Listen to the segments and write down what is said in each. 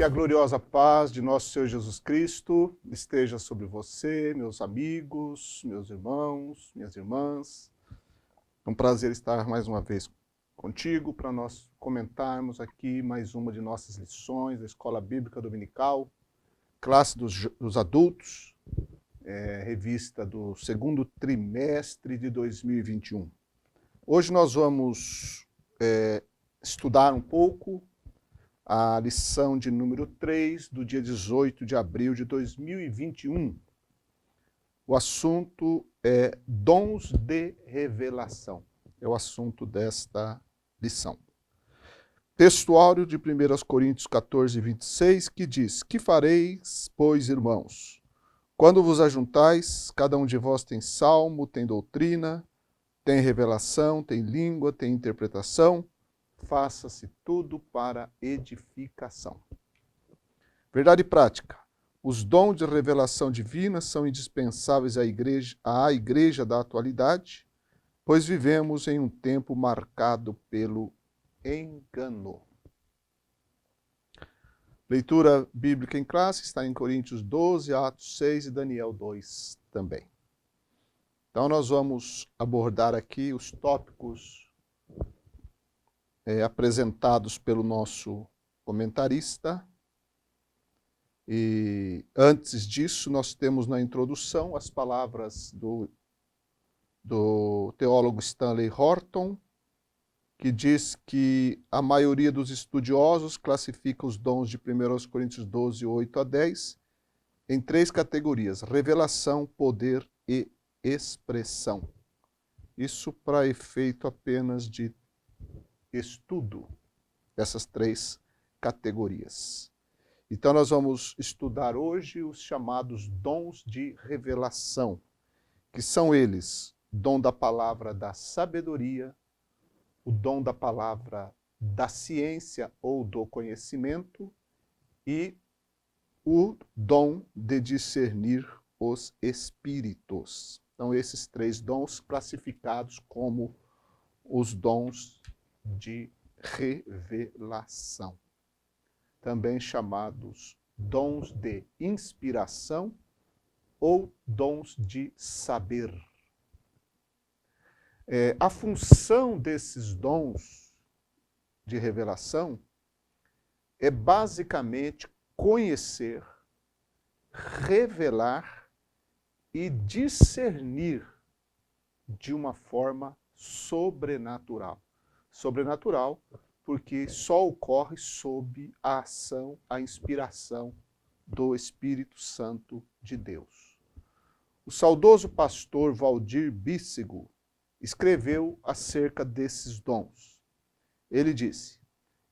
Que a gloriosa paz de nosso Senhor Jesus Cristo esteja sobre você, meus amigos, meus irmãos, minhas irmãs. É um prazer estar mais uma vez contigo para nós comentarmos aqui mais uma de nossas lições da Escola Bíblica Dominical, classe dos adultos, revista do segundo trimestre de 2021. Hoje nós vamos estudar um pouco a lição de número 3, do dia 18 de abril de 2021. O assunto é dons de revelação. É o assunto desta lição. Textuário de 1 Coríntios 14, 26, que diz: Que fareis, pois, irmãos? Quando vos ajuntais, cada um de vós tem salmo, tem doutrina, tem revelação, tem língua, tem interpretação. Faça-se tudo para edificação. Verdade prática. Os dons de revelação divina são indispensáveis à igreja da atualidade, pois vivemos em um tempo marcado pelo engano. Leitura bíblica em classe está em Coríntios 12, Atos 6 e Daniel 2 também. Então nós vamos abordar aqui os tópicos apresentados pelo nosso comentarista. E antes disso, nós temos na introdução as palavras do teólogo Stanley Horton, que diz que a maioria dos estudiosos classifica os dons de 1 Coríntios 12, 8 a 10 em 3 categorias: revelação, poder e expressão. Isso para efeito apenas de estudo dessas 3 categorias. Então nós vamos estudar hoje os chamados dons de revelação, que são eles: dom da palavra da sabedoria, o dom da palavra da ciência ou do conhecimento e o dom de discernir os espíritos. Então esses 3 dons classificados como os dons de revelação, também chamados dons de inspiração ou dons de saber. A função desses dons de revelação é basicamente conhecer, revelar e discernir de uma forma sobrenatural. Sobrenatural porque só ocorre sob a ação, a inspiração do Espírito Santo de Deus. O saudoso pastor Valdir Bíssigo escreveu acerca desses dons. Ele disse: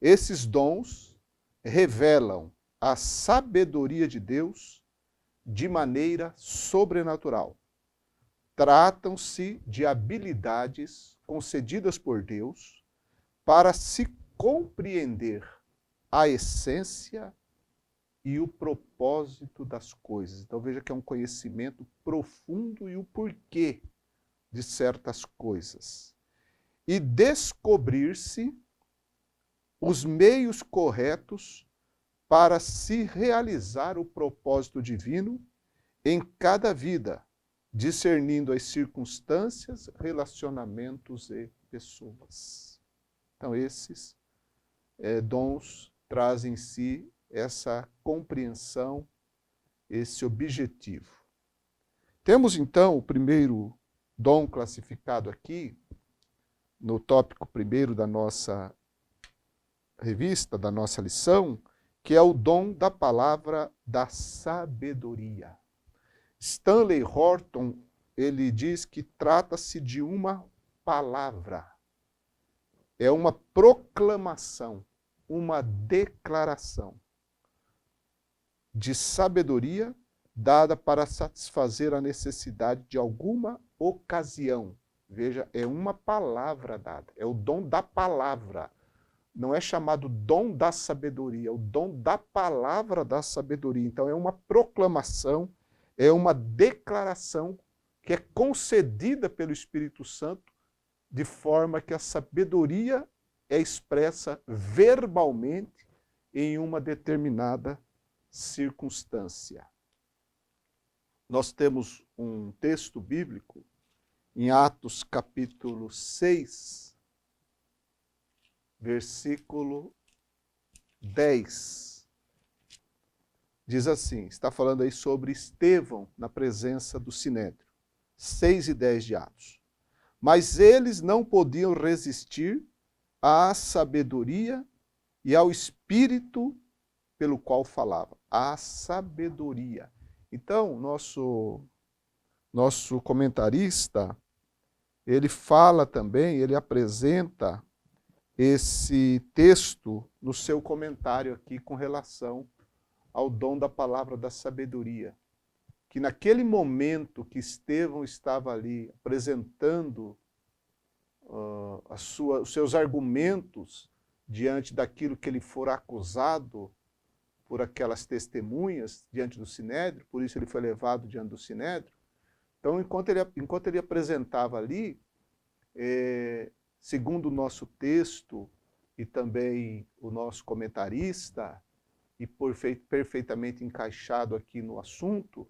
esses dons revelam a sabedoria de Deus de maneira sobrenatural. Tratam-se de habilidades concedidas por Deus para se compreender a essência e o propósito das coisas. Então veja que é um conhecimento profundo e o porquê de certas coisas. E descobrir-se os meios corretos para se realizar o propósito divino em cada vida, discernindo as circunstâncias, relacionamentos e pessoas. Então esses dons trazem em si essa compreensão, esse objetivo. Temos então o primeiro dom classificado aqui, no tópico primeiro da nossa revista, da nossa lição, que é o dom da palavra da sabedoria. Stanley Horton, ele diz que trata-se de uma palavra. É uma proclamação, uma declaração de sabedoria dada para satisfazer a necessidade de alguma ocasião. Veja, é uma palavra dada, é o dom da palavra. Não é chamado dom da sabedoria, é o dom da palavra da sabedoria. Então é uma proclamação, é uma declaração que é concedida pelo Espírito Santo, de forma que a sabedoria é expressa verbalmente em uma determinada circunstância. Nós temos um texto bíblico em Atos capítulo 6, versículo 10. Diz assim, está falando aí sobre Estevão na presença do Sinédrio. 6 e 10 de Atos. Mas eles não podiam resistir à sabedoria e ao espírito pelo qual falava. A sabedoria. Então, nosso comentarista, ele fala também, ele apresenta esse texto no seu comentário aqui com relação ao dom da palavra da sabedoria. Que naquele momento que Estevão estava ali apresentando os seus argumentos diante daquilo que ele fora acusado por aquelas testemunhas diante do Sinédrio, por isso ele foi levado diante do Sinédrio. Então, enquanto ele apresentava ali, segundo o nosso texto e também o nosso comentarista, e perfeitamente encaixado aqui no assunto,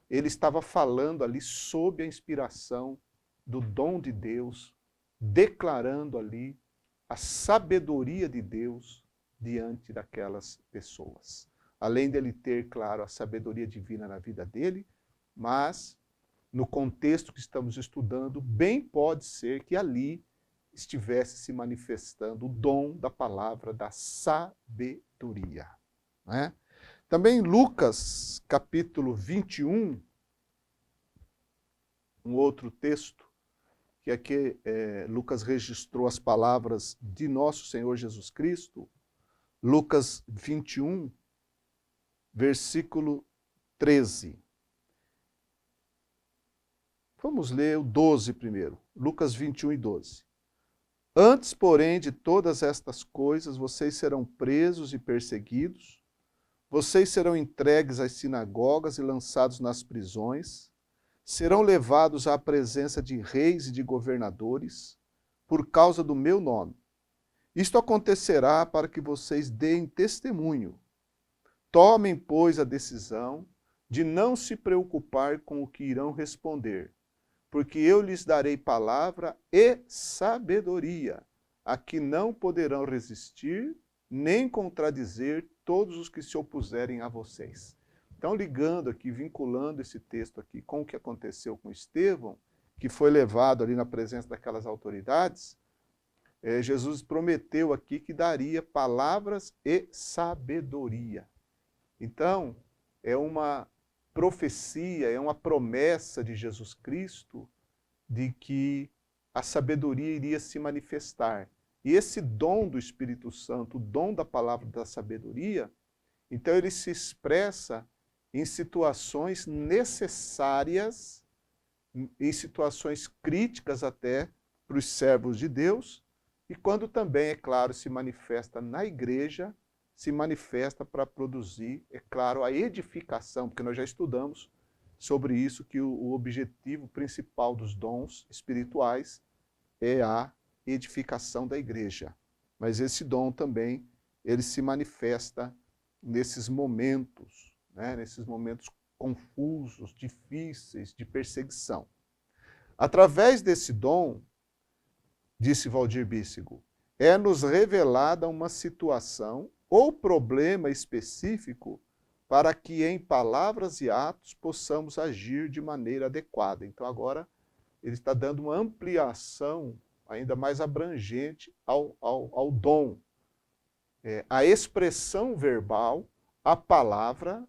ele estava falando ali sob a inspiração do dom de Deus, declarando ali a sabedoria de Deus diante daquelas pessoas. Além dele ter, claro, a sabedoria divina na vida dele, mas no contexto que estamos estudando, bem pode ser que ali estivesse se manifestando o dom da palavra da sabedoria. Né? Também Lucas, capítulo 21, um outro texto, que aqui Lucas registrou as palavras de nosso Senhor Jesus Cristo, Lucas 21, versículo 13. Vamos ler o 12 primeiro, Lucas 21 e 12. Antes, porém, de todas estas coisas, vocês serão presos e perseguidos, vocês serão entregues às sinagogas e lançados nas prisões, serão levados à presença de reis e de governadores, por causa do meu nome. Isto acontecerá para que vocês deem testemunho. Tomem, pois, a decisão de não se preocupar com o que irão responder, porque eu lhes darei palavra e sabedoria, a que não poderão resistir, nem contradizer todos os que se opuserem a vocês. Então, ligando aqui, vinculando esse texto aqui com o que aconteceu com Estevão, que foi levado ali na presença daquelas autoridades, Jesus prometeu aqui que daria palavras e sabedoria. Então, é uma profecia, é uma promessa de Jesus Cristo de que a sabedoria iria se manifestar. E esse dom do Espírito Santo, o dom da palavra da sabedoria, então ele se expressa em situações necessárias, em situações críticas até para os servos de Deus, e quando também, é claro, se manifesta na igreja, se manifesta para produzir, é claro, a edificação, porque nós já estudamos sobre isso, que o objetivo principal dos dons espirituais é a edificação da igreja. Mas esse dom também, ele se manifesta nesses momentos, né? Nesses momentos confusos, difíceis, de perseguição. Através desse dom, disse Valdir Bíssigo, é-nos revelada uma situação ou problema específico para que em palavras e atos possamos agir de maneira adequada. Então agora ele está dando uma ampliação ainda mais abrangente ao dom. A expressão verbal, a palavra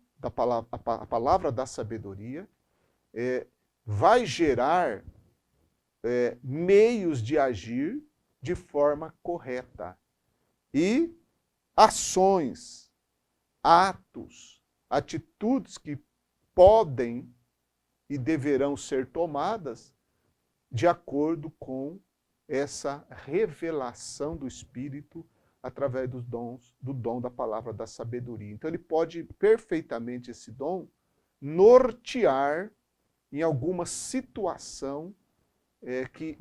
da sabedoria, vai gerar meios de agir de forma correta. E ações, atos, atitudes que podem e deverão ser tomadas de acordo com essa revelação do Espírito através dos dons, do dom da palavra da sabedoria. Então ele pode perfeitamente, esse dom, nortear em alguma situação que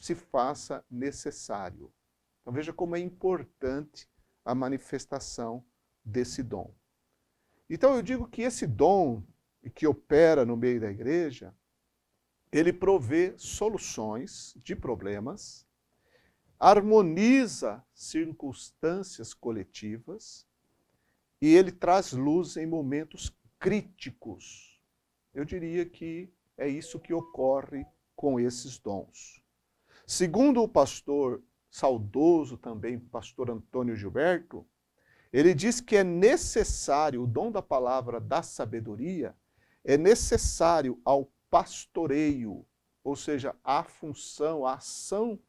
se faça necessário. Então veja como é importante a manifestação desse dom. Então eu digo que esse dom que opera no meio da igreja, ele provê soluções de problemas, harmoniza circunstâncias coletivas e ele traz luz em momentos críticos. Eu diria que é isso que ocorre com esses dons. Segundo o pastor saudoso também, pastor Antônio Gilberto, ele diz que é necessário, o dom da palavra da sabedoria, é necessário ao pastoreio, ou seja, a função, a ação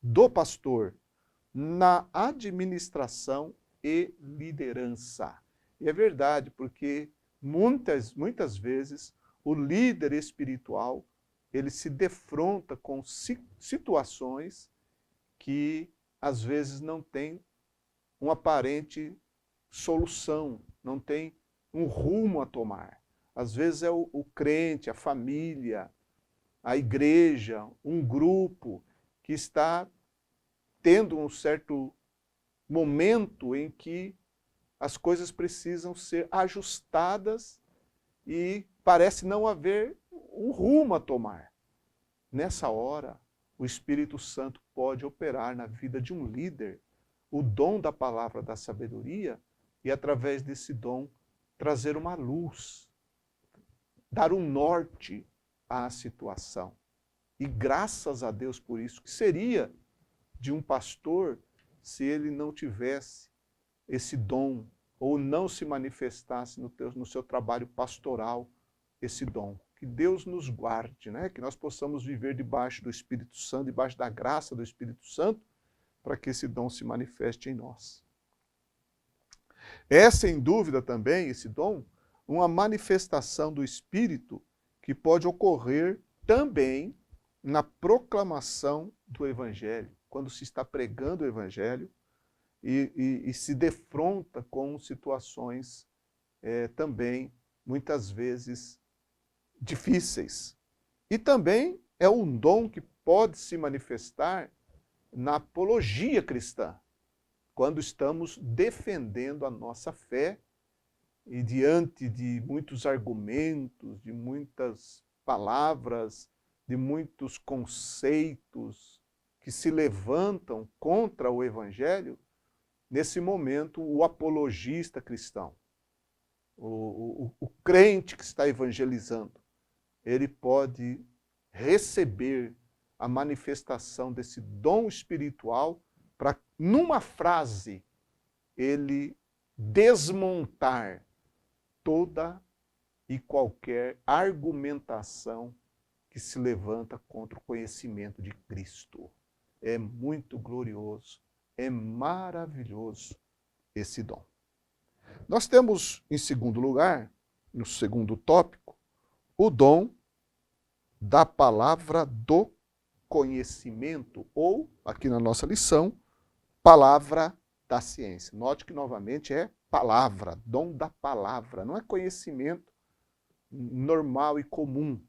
do pastor na administração e liderança. E é verdade, porque muitas vezes o líder espiritual, ele se defronta com situações que às vezes não tem uma aparente solução, não tem um rumo a tomar. Às vezes é o crente, a família, a igreja, um grupo que está tendo um certo momento em que as coisas precisam ser ajustadas e parece não haver um rumo a tomar. Nessa hora, o Espírito Santo pode operar na vida de um líder o dom da palavra da sabedoria e, através desse dom, trazer uma luz, dar um norte à situação. E graças a Deus por isso, que seria de um pastor se ele não tivesse esse dom ou não se manifestasse no seu trabalho pastoral esse dom. Que Deus nos guarde, né? Que nós possamos viver debaixo do Espírito Santo, debaixo da graça do Espírito Santo, para que esse dom se manifeste em nós. É, sem dúvida também, esse dom, uma manifestação do Espírito que pode ocorrer também na proclamação do Evangelho, quando se está pregando o Evangelho e se defronta com situações também, muitas vezes, difíceis. E também é um dom que pode se manifestar na apologia cristã, quando estamos defendendo a nossa fé e diante de muitos argumentos, de muitas palavras, de muitos conceitos que se levantam contra o Evangelho, nesse momento o apologista cristão, o crente que está evangelizando, ele pode receber a manifestação desse dom espiritual para, numa frase, ele desmontar toda e qualquer argumentação que se levanta contra o conhecimento de Cristo. É muito glorioso, é maravilhoso esse dom. Nós temos, em segundo lugar, no segundo tópico, o dom da palavra do conhecimento, ou, aqui na nossa lição, palavra da ciência. Note que, novamente, é palavra, dom da palavra, não é conhecimento normal e comum.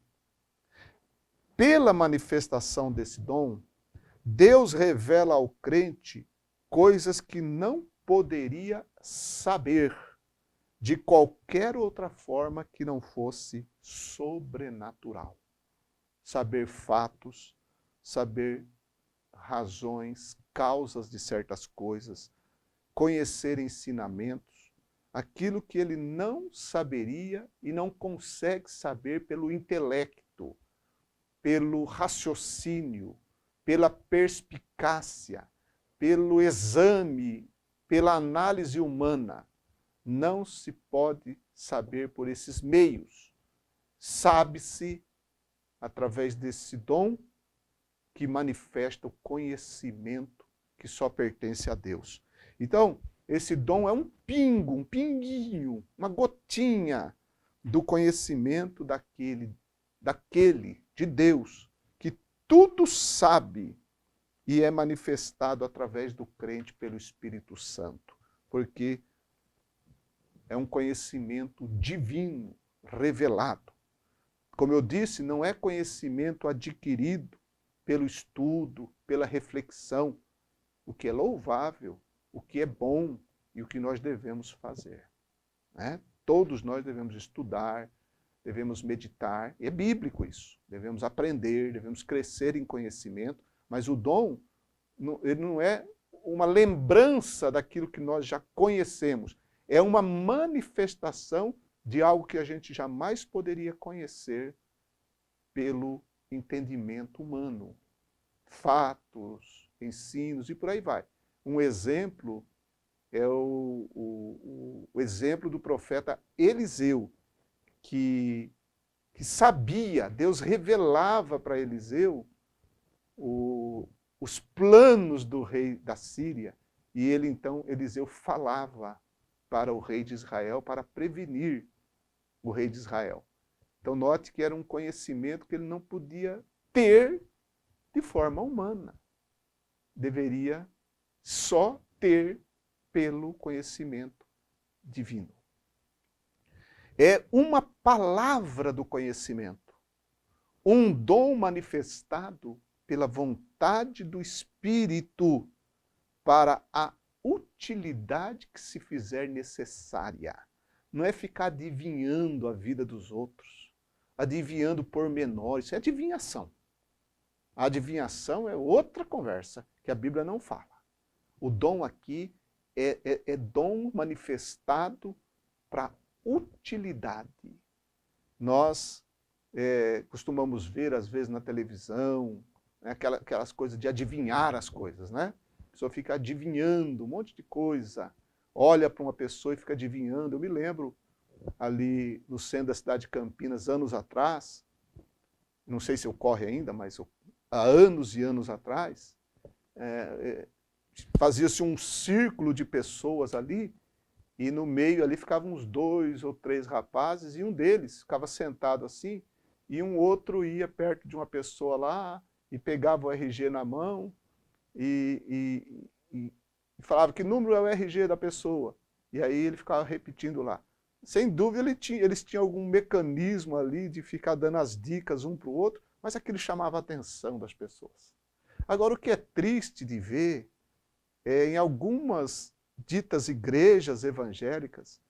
Pela manifestação desse dom, Deus revela ao crente coisas que não poderia saber de qualquer outra forma que não fosse sobrenatural. Saber fatos, saber razões, causas de certas coisas, conhecer ensinamentos, aquilo que ele não saberia e não consegue saber pelo intelecto, pelo raciocínio, pela perspicácia, pelo exame, pela análise humana. Não se pode saber por esses meios. Sabe-se através desse dom que manifesta o conhecimento que só pertence a Deus. Então, esse dom é um pingo, um pinguinho, uma gotinha do conhecimento daquele de Deus, que tudo sabe e é manifestado através do crente pelo Espírito Santo, porque é um conhecimento divino, revelado. Como eu disse, não é conhecimento adquirido pelo estudo, pela reflexão, o que é louvável, o que é bom, e o que nós devemos fazer. Né? Todos nós devemos estudar, devemos meditar, é bíblico isso. Devemos aprender, devemos crescer em conhecimento, mas o dom, ele não é uma lembrança daquilo que nós já conhecemos. É uma manifestação de algo que a gente jamais poderia conhecer pelo entendimento humano. Fatos, ensinos e por aí vai. Um exemplo é o exemplo do profeta Eliseu, que sabia, Deus revelava para Eliseu os planos do rei da Síria, e ele então, Eliseu falava para o rei de Israel para prevenir o rei de Israel. Então note que era um conhecimento que ele não podia ter de forma humana. Deveria só ter pelo conhecimento divino. É uma palavra do conhecimento, um dom manifestado pela vontade do Espírito para a utilidade que se fizer necessária. Não é ficar adivinhando a vida dos outros, adivinhando pormenores, isso é adivinhação. A adivinhação é outra conversa que a Bíblia não fala. O dom aqui é dom manifestado para utilidade. Nós costumamos ver, às vezes, na televisão, né, aquelas coisas de adivinhar as coisas, né? A pessoa fica adivinhando um monte de coisa, olha para uma pessoa e fica adivinhando. Eu me lembro, ali no centro da cidade de Campinas, anos atrás, não sei se ocorre ainda, mas há anos e anos atrás, fazia-se um círculo de pessoas ali, e no meio ali ficavam uns 2 ou 3 rapazes, e um deles ficava sentado assim, e um outro ia perto de uma pessoa lá, e pegava o RG na mão, e falava que número é o RG da pessoa. E aí ele ficava repetindo lá. Sem dúvida eles tinham algum mecanismo ali de ficar dando as dicas um para o outro, mas aquilo chamava a atenção das pessoas. Agora, o que é triste de ver em algumas ditas igrejas evangélicas,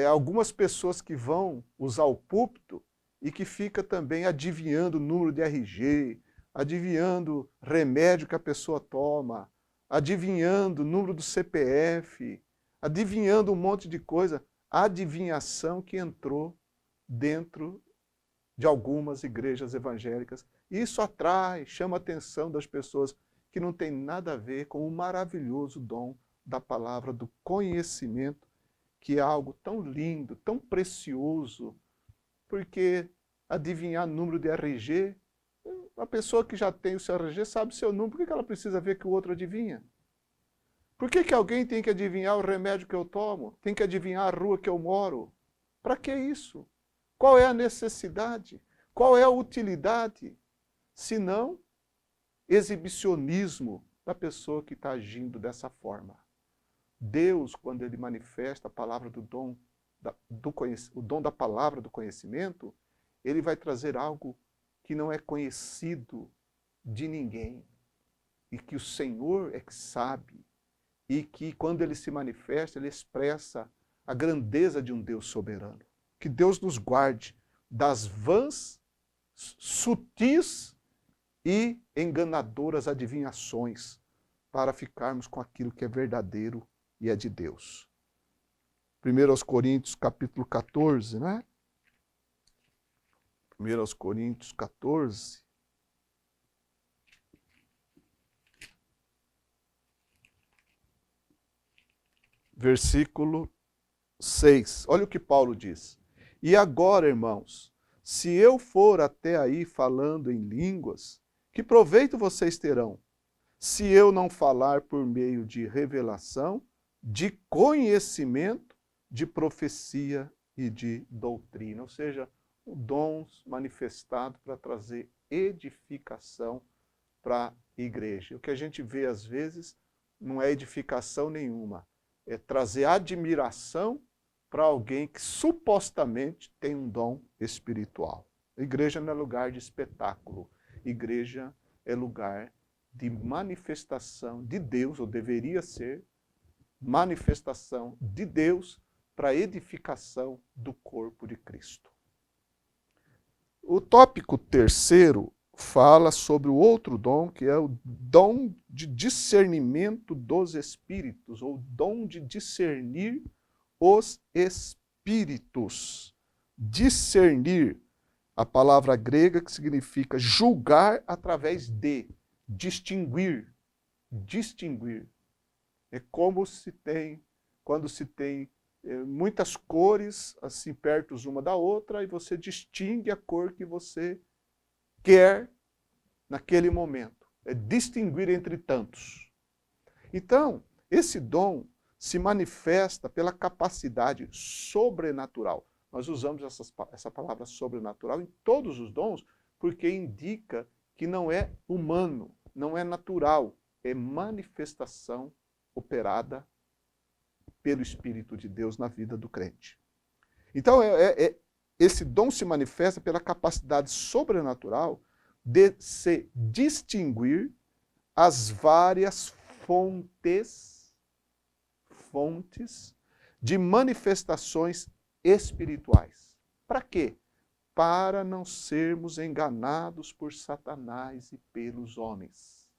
algumas pessoas que vão usar o púlpito e que fica também adivinhando o número de RG, adivinhando remédio que a pessoa toma, adivinhando o número do CPF, adivinhando um monte de coisa. Adivinhação que entrou dentro de algumas igrejas evangélicas. Isso atrai, chama a atenção das pessoas, que não tem nada a ver com o maravilhoso dom da palavra do conhecimento, que é algo tão lindo, tão precioso, porque adivinhar número de RG, a pessoa que já tem o seu RG sabe o seu número, por que ela precisa ver que o outro adivinha? Por que alguém tem que adivinhar o remédio que eu tomo? Tem que adivinhar a rua que eu moro? Para que isso? Qual é a necessidade? Qual é a utilidade? Se não exibicionismo da pessoa que está agindo dessa forma. Deus, quando ele manifesta a palavra do dom, o dom da palavra do conhecimento, ele vai trazer algo que não é conhecido de ninguém, e que o Senhor é que sabe, e que quando ele se manifesta, ele expressa a grandeza de um Deus soberano. Que Deus nos guarde das vãs, sutis e enganadoras adivinhações, para ficarmos com aquilo que é verdadeiro e é de Deus. 1 Coríntios capítulo 14, né? 1 Coríntios 14. Versículo 6. Olha o que Paulo diz. E agora, irmãos, se eu for até aí falando em línguas, que proveito vocês terão? Se eu não falar por meio de revelação, de conhecimento, de profecia e de doutrina. Ou seja, dons manifestados para trazer edificação para a igreja. O que a gente vê às vezes não é edificação nenhuma, é trazer admiração para alguém que supostamente tem um dom espiritual. A igreja não é lugar de espetáculo, a igreja é lugar de manifestação de Deus, ou deveria ser, manifestação de Deus para a edificação do corpo de Cristo. O tópico terceiro fala sobre o outro dom, que é o dom de discernimento dos espíritos, ou dom de discernir os espíritos. Discernir, a palavra grega que significa julgar através de, distinguir. Distinguir. É como se tem, quando se tem muitas cores assim perto uma da outra e você distingue a cor que você quer naquele momento. É distinguir entre tantos. Então, esse dom se manifesta pela capacidade sobrenatural. Nós usamos essa palavra sobrenatural em todos os dons porque indica que não é humano, não é natural, é manifestação operada pelo Espírito de Deus na vida do crente. Então, esse dom se manifesta pela capacidade sobrenatural de se distinguir as várias fontes de manifestações espirituais. Para quê? Para não sermos enganados por Satanás e pelos homens.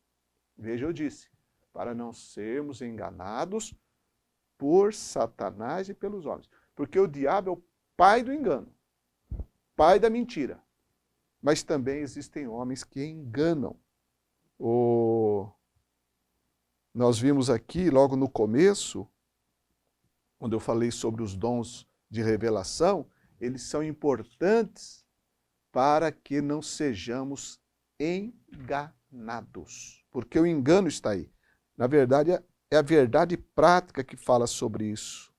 Veja, eu disse, para não sermos enganados por Satanás e pelos homens. Porque o diabo é o pai do engano, pai da mentira. Mas também existem homens que enganam. Nós vimos aqui, logo no começo, quando eu falei sobre os dons de revelação, eles são importantes para que não sejamos enganados. Porque o engano está aí. Na verdade, é a verdade prática que fala sobre isso.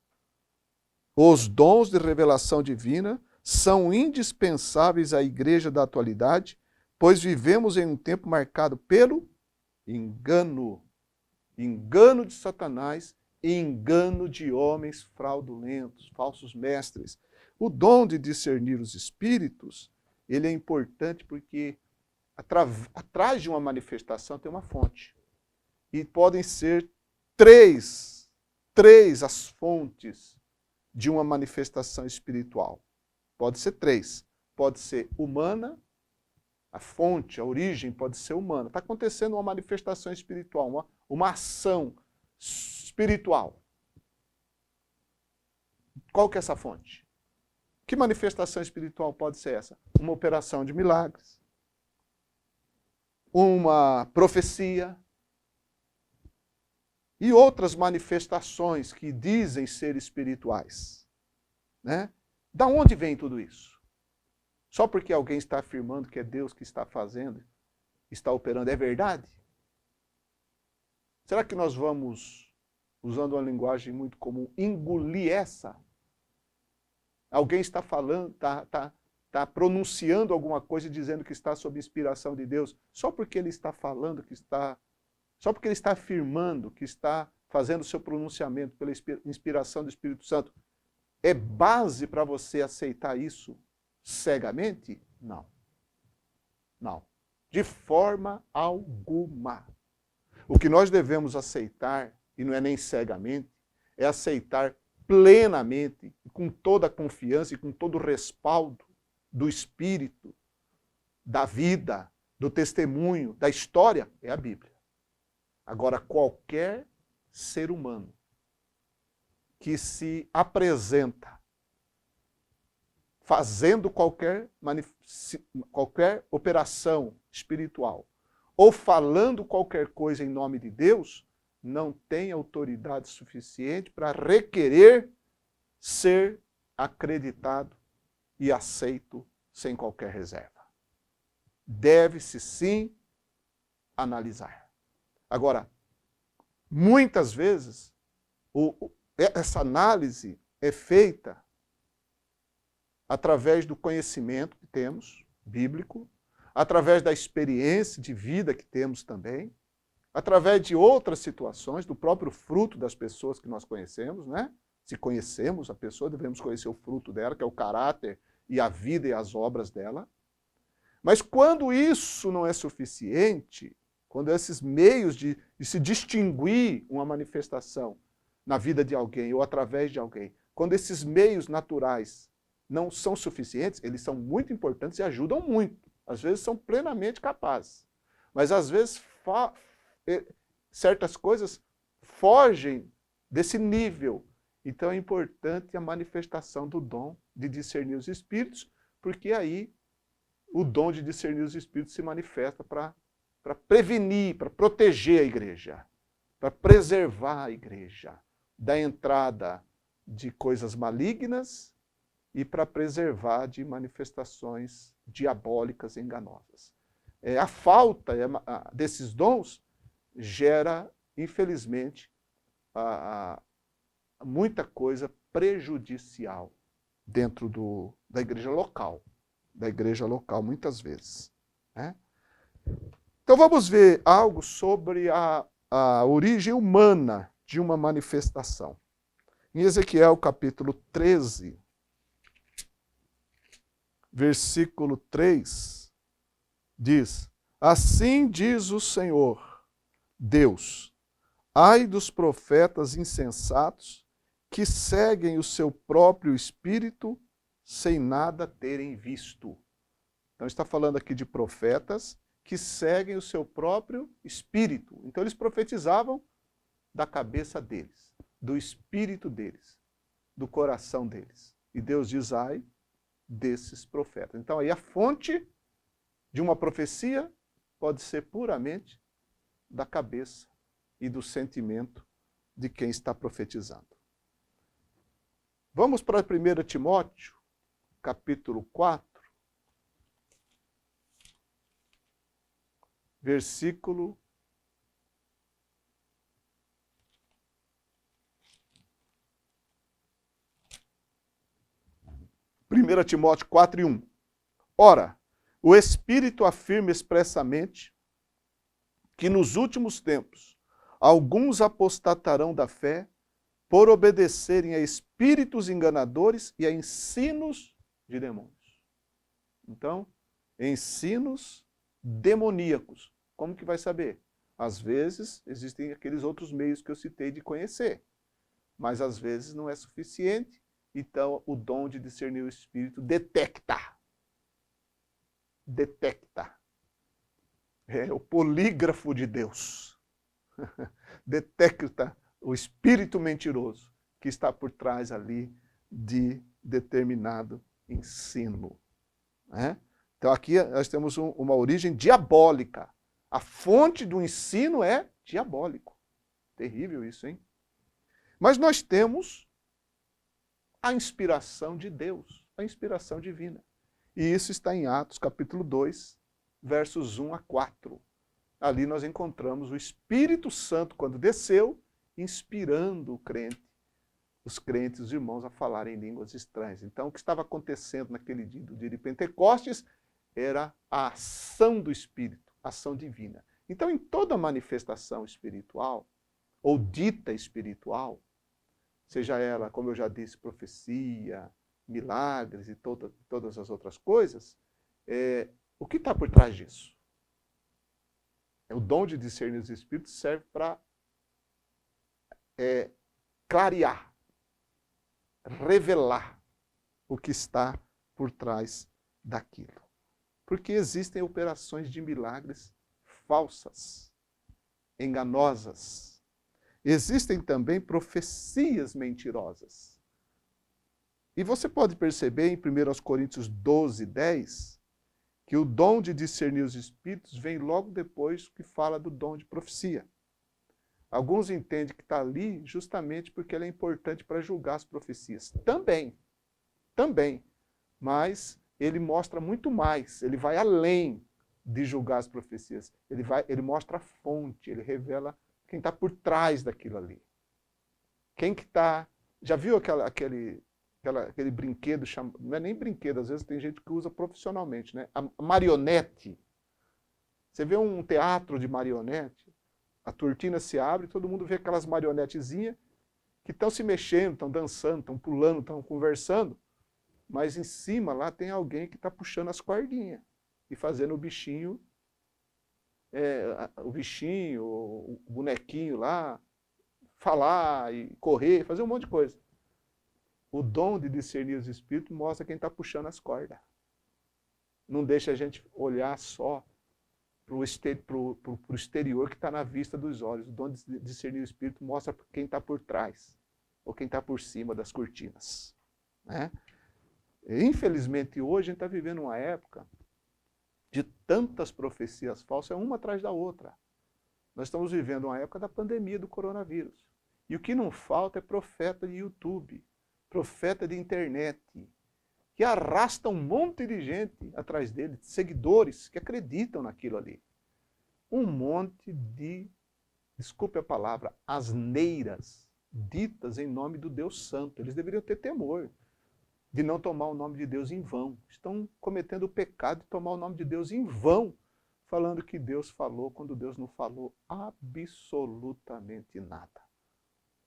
Os dons de revelação divina são indispensáveis à igreja da atualidade, pois vivemos em um tempo marcado pelo engano. Engano de Satanás e engano de homens fraudulentos, falsos mestres. O dom de discernir os espíritos, ele é importante porque atrás de uma manifestação tem uma fonte. E podem ser três as fontes de uma manifestação espiritual. Pode ser três. Pode ser humana, a fonte, a origem pode ser humana. Está acontecendo uma manifestação espiritual, uma ação espiritual. Qual que é essa fonte? Que manifestação espiritual pode ser essa? Uma operação de milagres, uma profecia e outras manifestações que dizem ser espirituais. Né? Da onde vem tudo isso? Só porque alguém está afirmando que é Deus que está fazendo, está operando, é verdade? Será que nós vamos, usando uma linguagem muito comum, engolir essa? Alguém está falando, está pronunciando alguma coisa dizendo que está sob inspiração de Deus, só porque ele está falando que está, só porque ele está afirmando que está fazendo o seu pronunciamento pela inspiração do Espírito Santo, é base para você aceitar isso cegamente? Não. Não. De forma alguma. O que nós devemos aceitar, e não é nem cegamente, é aceitar plenamente, com toda a confiança e com todo o respaldo do Espírito, da vida, do testemunho, da história, é a Bíblia. Agora, qualquer ser humano que se apresenta fazendo qualquer operação espiritual ou falando qualquer coisa em nome de Deus, não tem autoridade suficiente para requerer ser acreditado e aceito sem qualquer reserva. Deve-se sim analisar. Agora, muitas vezes, essa análise é feita através do conhecimento que temos, bíblico, através da experiência de vida que temos também, através de outras situações, do próprio fruto das pessoas que nós conhecemos, né? Se conhecemos a pessoa, devemos conhecer o fruto dela, que é o caráter e a vida e as obras dela. Mas quando isso não é suficiente, quando esses meios de se distinguir uma manifestação na vida de alguém ou através de alguém. Quando esses meios naturais não são suficientes, eles são muito importantes e ajudam muito. Às vezes são plenamente capazes. Mas às vezes certas coisas fogem desse nível. Então é importante a manifestação do dom de discernir os espíritos, porque aí o dom de discernir os espíritos se manifesta para prevenir, para proteger a igreja, para preservar a igreja da entrada de coisas malignas e para preservar de manifestações diabólicas e enganosas. A falta desses dons gera, infelizmente, muita coisa prejudicial dentro da igreja local. Muitas vezes. Né? Então vamos ver algo sobre a origem humana de uma manifestação. Em Ezequiel capítulo 13, versículo 3, diz: Assim diz o Senhor, Deus, ai dos profetas insensatos que seguem o seu próprio espírito sem nada terem visto. Então está falando aqui de profetas que seguem o seu próprio espírito. Então eles profetizavam da cabeça deles, do espírito deles, do coração deles. E Deus diz, ai desses profetas. Então aí a fonte de uma profecia pode ser puramente da cabeça e do sentimento de quem está profetizando. Vamos para 1 Timóteo, capítulo 4, versículo 1 Timóteo 4:1. Ora, o Espírito afirma expressamente que nos últimos tempos alguns apostatarão da fé por obedecerem a espíritos enganadores e a ensinos de demônios. Então, ensinos demoníacos. Como que vai saber? Às vezes, existem aqueles outros meios que eu citei de conhecer, mas às vezes não é suficiente. Então, o dom de discernir o espírito detecta. É o polígrafo de Deus. Detecta o espírito mentiroso que está por trás ali de determinado ensino. Né? Então aqui nós temos uma origem diabólica. A fonte do ensino é diabólico. Terrível isso, hein? Mas nós temos a inspiração de Deus, a inspiração divina. E isso está em Atos capítulo 2, versos 1 a 4. Ali nós encontramos o Espírito Santo, quando desceu, inspirando os crentes, os irmãos, a falarem em línguas estranhas. Então, o que estava acontecendo naquele dia, do dia de Pentecostes, era a ação do Espírito, a ação divina. Então, em toda manifestação espiritual, ou dita espiritual, seja ela, como eu já disse, profecia, milagres e todas as outras coisas, o que está por trás disso? O dom de discernir os espíritos serve para clarear, revelar o que está por trás daquilo. Porque existem operações de milagres falsas, enganosas. Existem também profecias mentirosas. E você pode perceber em 1 Coríntios 12, 10, que o dom de discernir os espíritos vem logo depois que fala do dom de profecia. Alguns entendem que está ali justamente porque ele é importante para julgar as profecias. Também. Mas ele mostra muito mais, ele vai além de julgar as profecias. Ele mostra a fonte, ele revela quem está por trás daquilo ali. Quem que está... Já viu aquele brinquedo, não é nem brinquedo, às vezes tem gente que usa profissionalmente, né? A marionete. Você vê um teatro de marionete, a cortina se abre, todo mundo vê aquelas marionetezinhas que estão se mexendo, estão dançando, estão pulando, estão conversando, mas em cima lá tem alguém que está puxando as cordinhas e fazendo o bichinho, o bonequinho lá, falar e correr, fazer um monte de coisa. O dom de discernir os espíritos mostra quem está puxando as cordas. Não deixa a gente olhar só para o exterior que está na vista dos olhos. O dom de discernir o espírito mostra quem está por trás ou quem está por cima das cortinas. Né? Infelizmente, hoje a gente está vivendo uma época de tantas profecias falsas, uma atrás da outra. Nós estamos vivendo uma época da pandemia do coronavírus. E o que não falta é profeta de YouTube, profeta de internet, que arrasta um monte de gente atrás dele, seguidores que acreditam naquilo ali. Um monte de, desculpe a palavra, asneiras ditas em nome do Deus Santo. Eles deveriam ter temor de não tomar o nome de Deus em vão. Estão cometendo o pecado de tomar o nome de Deus em vão, falando que Deus falou quando Deus não falou absolutamente nada.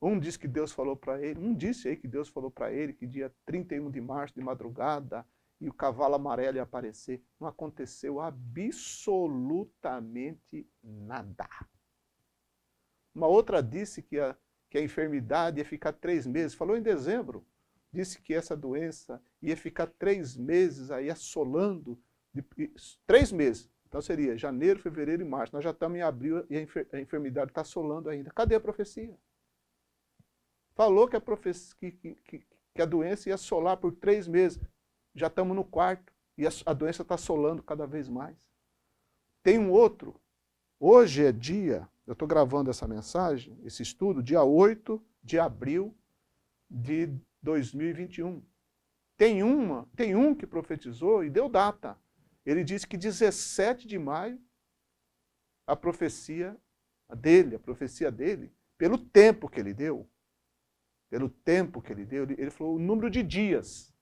Um diz que Deus falou para ele, um disse aí que Deus falou para ele que dia 31 de março, de madrugada, e o cavalo amarelo ia aparecer. Não aconteceu absolutamente nada. Uma outra disse que a enfermidade ia ficar 3 meses. Falou em dezembro. Disse que essa doença ia ficar 3 meses aí assolando. 3 meses. Então seria janeiro, fevereiro e março. Nós já estamos em abril e a enfermidade está assolando ainda. Cadê a profecia? Falou que a doença ia assolar por 3 meses. Já estamos no 4º e a doença está assolando cada vez mais. Tem um outro. Hoje é dia, eu estou gravando essa mensagem, esse estudo, dia 8 de abril de 2021. Tem um que profetizou e deu data. Ele disse que 17 de maio, a profecia dele, pelo tempo que ele deu, ele falou o número de dias.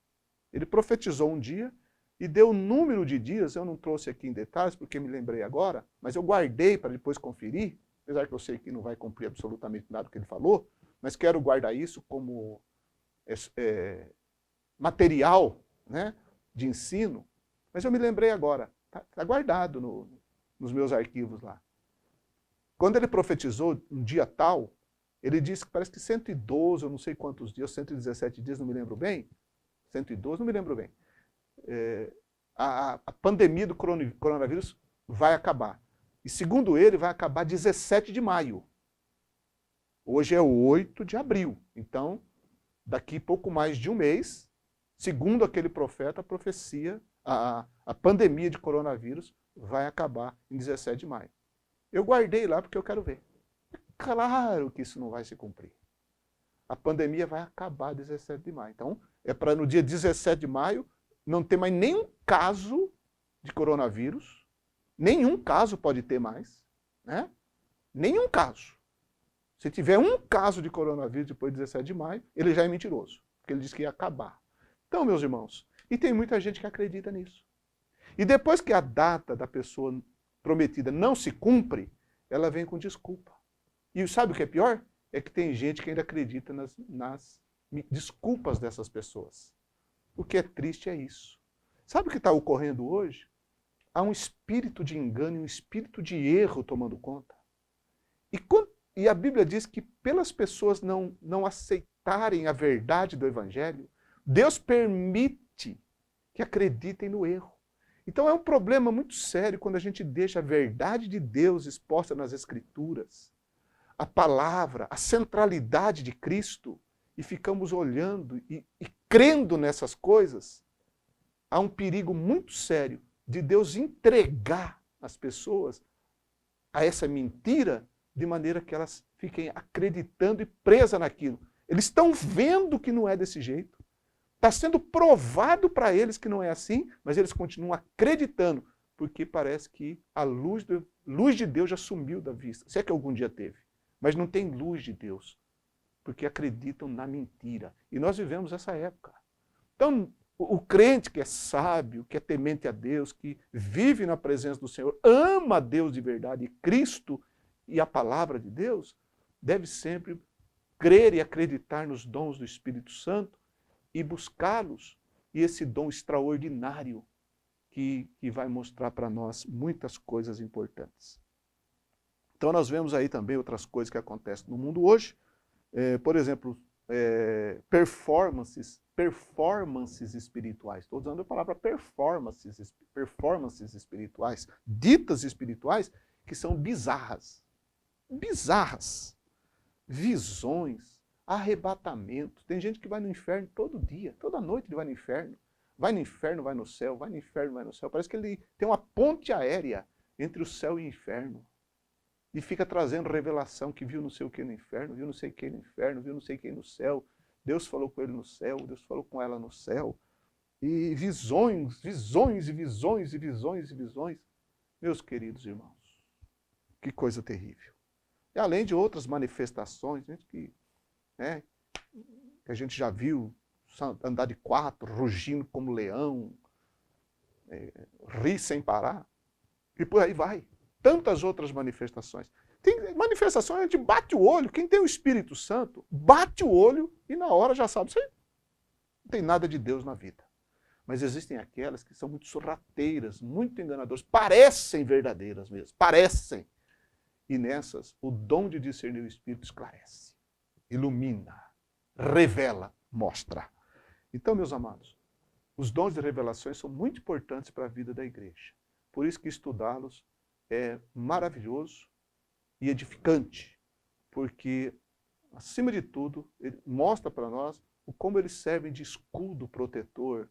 Ele profetizou um dia e deu o número de dias, eu não trouxe aqui em detalhes porque me lembrei agora, mas eu guardei para depois conferir, apesar que eu sei que não vai cumprir absolutamente nada do que ele falou, mas quero guardar isso como material, né, de ensino. Mas eu me lembrei agora, está guardado nos meus arquivos lá. Quando ele profetizou um dia tal, ele disse que parece que 112, eu não sei quantos dias, 117 dias, não me lembro bem, 112, não me lembro bem. A pandemia do coronavírus vai acabar. E segundo ele, vai acabar 17 de maio. Hoje é 8 de abril. Então, daqui pouco mais de um mês, segundo aquele profeta, a profecia, a pandemia de coronavírus vai acabar em 17 de maio. Eu guardei lá porque eu quero ver. Claro que isso não vai se cumprir. A pandemia vai acabar 17 de maio. Então, é para no dia 17 de maio não ter mais nenhum caso de coronavírus. Nenhum caso pode ter mais. Né? Nenhum caso. Se tiver um caso de coronavírus depois de 17 de maio, ele já é mentiroso. Porque ele disse que ia acabar. Então, meus irmãos, e tem muita gente que acredita nisso. E depois que a data da pessoa prometida não se cumpre, ela vem com desculpa. E sabe o que é pior? É que tem gente que ainda acredita nas desculpas dessas pessoas. O que é triste é isso. Sabe o que está ocorrendo hoje? Há um espírito de engano e um espírito de erro tomando conta. E a Bíblia diz que pelas pessoas não aceitarem a verdade do Evangelho, Deus permite que acreditem no erro. Então é um problema muito sério quando a gente deixa a verdade de Deus exposta nas Escrituras, a palavra, a centralidade de Cristo, e ficamos olhando e crendo nessas coisas. Há um perigo muito sério de Deus entregar as pessoas a essa mentira de maneira que elas fiquem acreditando e presas naquilo. Eles estão vendo que não é desse jeito. Está sendo provado para eles que não é assim, mas eles continuam acreditando, porque parece que a luz de Deus já sumiu da vista. Se é que algum dia teve. Mas não tem luz de Deus, porque acreditam na mentira. E nós vivemos essa época. Então, o crente que é sábio, que é temente a Deus, que vive na presença do Senhor, ama a Deus de verdade, e Cristo e a palavra de Deus, deve sempre crer e acreditar nos dons do Espírito Santo e buscá-los, e esse dom extraordinário que vai mostrar para nós muitas coisas importantes. Então nós vemos aí também outras coisas que acontecem no mundo hoje, Por exemplo, performances espirituais. Estou usando a palavra performances espirituais, ditas espirituais, que são bizarras. Bizarras. Visões, arrebatamento. Tem gente que vai no inferno todo dia, toda noite ele vai no inferno. Vai no inferno, vai no céu, vai no inferno, vai no céu. Parece que ele tem uma ponte aérea entre o céu e o inferno. E fica trazendo revelação que viu não sei o que no inferno, viu não sei quem no inferno, viu não sei quem no céu. Deus falou com ele no céu, Deus falou com ela no céu. E visões, visões e visões e visões e visões. Meus queridos irmãos, que coisa terrível. E além de outras manifestações, que a gente já viu, andar de quatro, rugindo como leão, rir sem parar, e por aí vai. Tantas outras manifestações. Tem manifestações, a gente bate o olho, quem tem o Espírito Santo, bate o olho e na hora já sabe, isso aí não tem nada de Deus na vida. Mas existem aquelas que são muito sorrateiras, muito enganadoras, parecem verdadeiras mesmo, parecem. E nessas, o dom de discernir o Espírito esclarece, ilumina, revela, mostra. Então, meus amados, os dons de revelações são muito importantes para a vida da igreja. Por isso que estudá-los é maravilhoso e edificante, porque, acima de tudo, ele mostra para nós como eles servem de escudo protetor,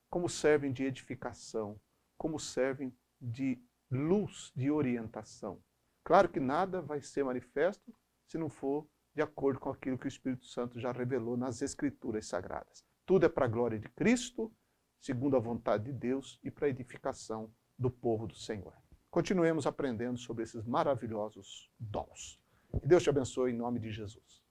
como servem de edificação, como servem de luz, de orientação. Claro que nada vai ser manifesto se não for de acordo com aquilo que o Espírito Santo já revelou nas Escrituras Sagradas. Tudo é para a glória de Cristo, segundo a vontade de Deus e para a edificação do povo do Senhor. Continuemos aprendendo sobre esses maravilhosos dons. Que Deus te abençoe em nome de Jesus.